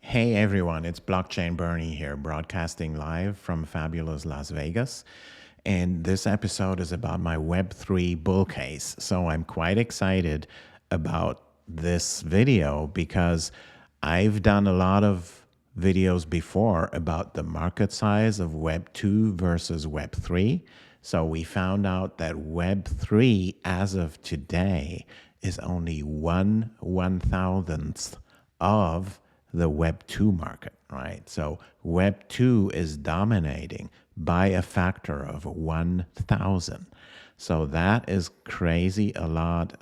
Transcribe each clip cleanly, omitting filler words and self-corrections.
Hey everyone, it's Blockchain Bernie here, broadcasting live from fabulous Las Vegas. And this episode is about my Web3 bull case. So I'm quite excited about this video because I've done a lot of videos before about the market size of Web2 versus Web3. So we found out that Web3 as of today is only 1/1000th of the Web 2 market, right? So Web 2 is dominating by a factor of 1,000. So that is crazy, a lot.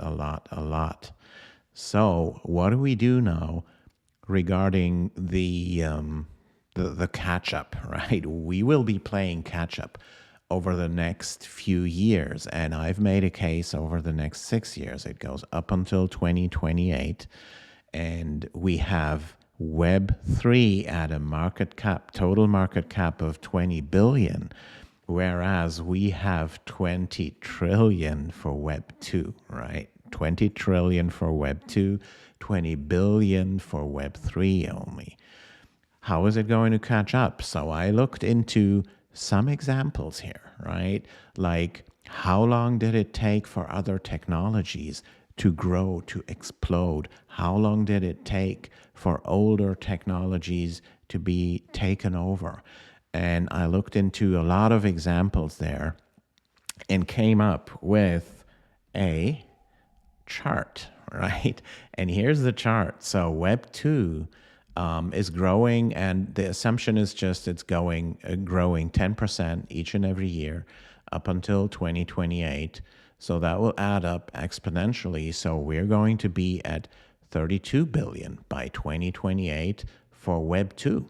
So what do we do now regarding the catch up, right? We will be playing catch up over the next few years, and I've made a case over the next 6 years. It goes up until 2028, and we have Web3 at a total market cap of 20 billion, whereas we have 20 trillion for Web2, right? 20 trillion for Web2, 20 billion for Web3 only. How is it going to catch up? So I looked into some examples here, right? Like, how long did it take for other technologies to grow, to explode? How long did it take for older technologies to be taken over? And I looked into a lot of examples there and came up with a chart, right? And here's the chart. So Web 2 is growing, and the assumption is just it's growing 10% each and every year up until 2028. So that will add up exponentially. So we're going to be at 32 billion by 2028 for Web 2.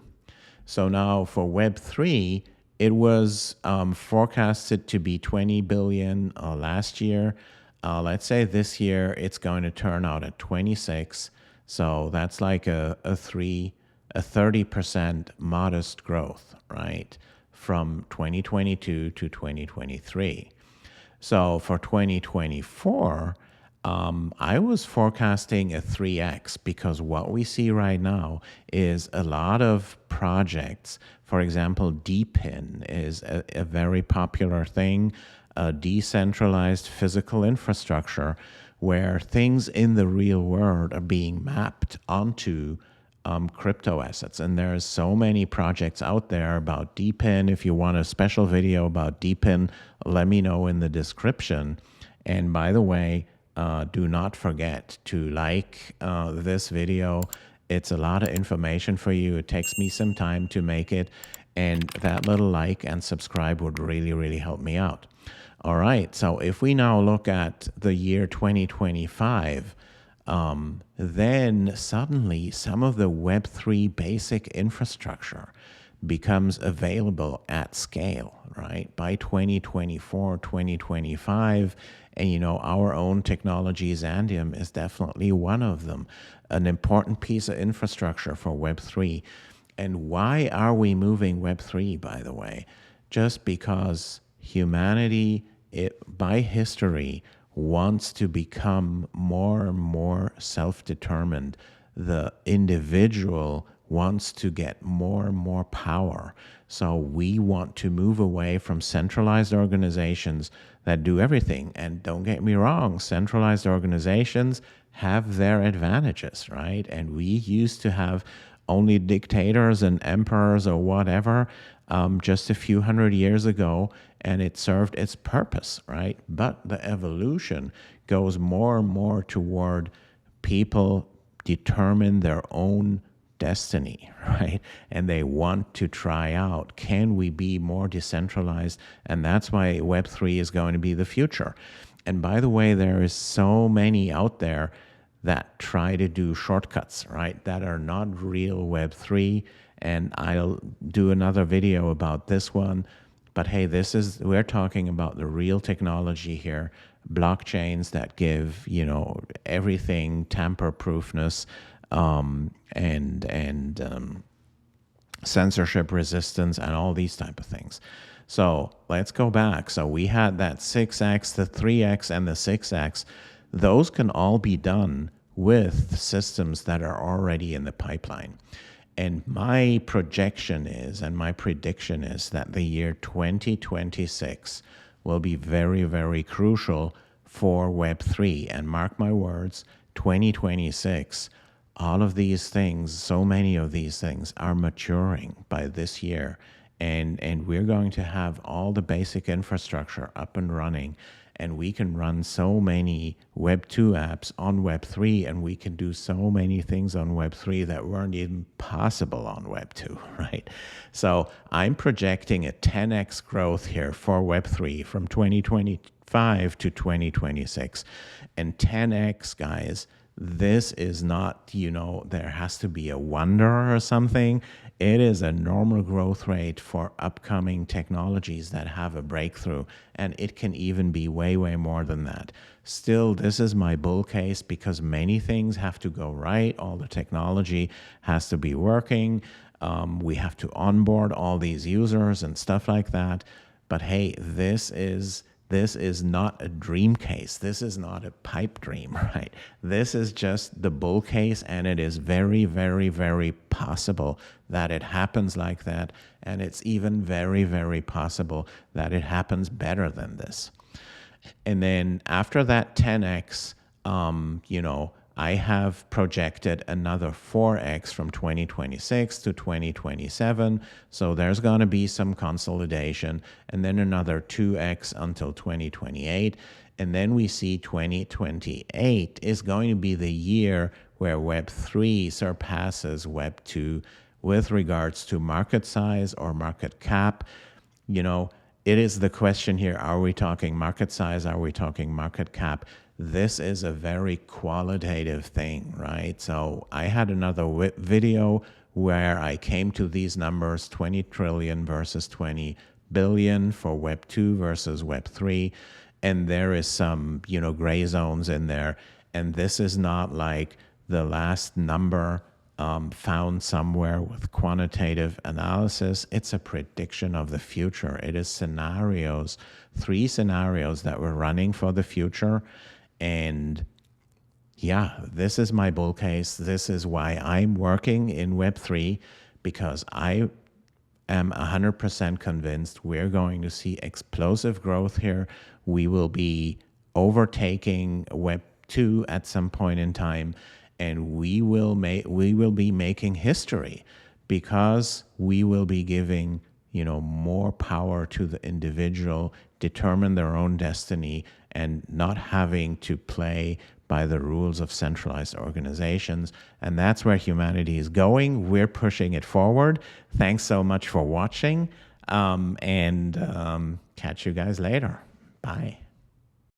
So now for Web 3, it was forecasted to be 20 billion last year. Let's say this year it's going to turn out at 26. So that's like a 30% modest growth, right? From 2022 to 2023. So for 2024, I was forecasting a 3x because what we see right now is a lot of projects. For example, DePIN is a very popular thing, a decentralized physical infrastructure where things in the real world are being mapped onto crypto assets. And there's so many projects out there about DePIN. If you want a special video about DePIN, let me know in the description. And by the way, do not forget to like this video. It's a lot of information for you. It takes me some time to make it. And that little like and subscribe would really help me out. All right, so if we now look at the year 2025, then suddenly some of the Web3 basic infrastructure becomes available at scale, right? By 2024, 2025, and our own technology, Xandeum, is definitely one of them, an important piece of infrastructure for Web3. And why are we moving Web3, by the way? Just because humanity, by history, wants to become more and more self-determined. The individual wants to get more and more power. So we want to move away from centralized organizations that do everything. And don't get me wrong, centralized organizations have their advantages, right? And we used to have only dictators and emperors or whatever just a few hundred years ago, and it served its purpose, right? But the evolution goes more and more toward people determine their own destiny, right? And they want to try out, can we be more decentralized? And that's why Web3 is going to be the future. And by the way, there is so many out there that try to do shortcuts, right? That are not real Web3. And I'll do another video about this one. But hey, we're talking about the real technology here, blockchains that give, everything tamper-proofness, and censorship resistance and all these type of things. So let's go back. So we had that 6x, the 3x, and the 6x. Those can all be done with systems that are already in the pipeline. And my projection is, and my prediction is, that the year 2026 will be very, very crucial for Web3. And mark my words, 2026, all of these things, so many of these things are maturing by this year. And we're going to have all the basic infrastructure up and running. And we can run so many Web 2 apps on Web 3, and we can do so many things on Web 3 that weren't even possible on Web 2, right? So I'm projecting a 10x growth here for Web 3 from 2025 to 2026. And 10x, guys, this is not, there has to be a wonder or something. It is a normal growth rate for upcoming technologies that have a breakthrough, and it can even be way, way more than that. Still, this is my bull case because many things have to go right. All the technology has to be working. We have to onboard all these users and stuff like that. But hey, this is not a dream case. This is not a pipe dream, right? This is just the bull case, and it is very, very, very possible that it happens like that. And it's even very, very possible that it happens better than this. And then after that 10x, I have projected another 4x from 2026 to 2027. So there's going to be some consolidation, and then another 2x until 2028. And then we see 2028 is going to be the year where Web3 surpasses Web2 with regards to market size or market cap. It is the question here, are we talking market size? Are we talking market cap? This is a very qualitative thing, right? So I had another video where I came to these numbers, 20 trillion versus 20 billion for Web 2 versus Web 3. And there is some, gray zones in there. And this is not like the last number found somewhere with quantitative analysis. It's a prediction of the future. It is scenarios, 3 scenarios that we're running for the future. And yeah, this is my bull case. This is why I'm working in Web3, because I am 100% convinced we're going to see explosive growth here. We will be overtaking Web2 at some point in time, and we will be making history because we will be giving more power to the individual, determine their own destiny, and not having to play by the rules of centralized organizations. And that's where humanity is going. We're pushing it forward. Thanks so much for watching, and catch you guys later. Bye.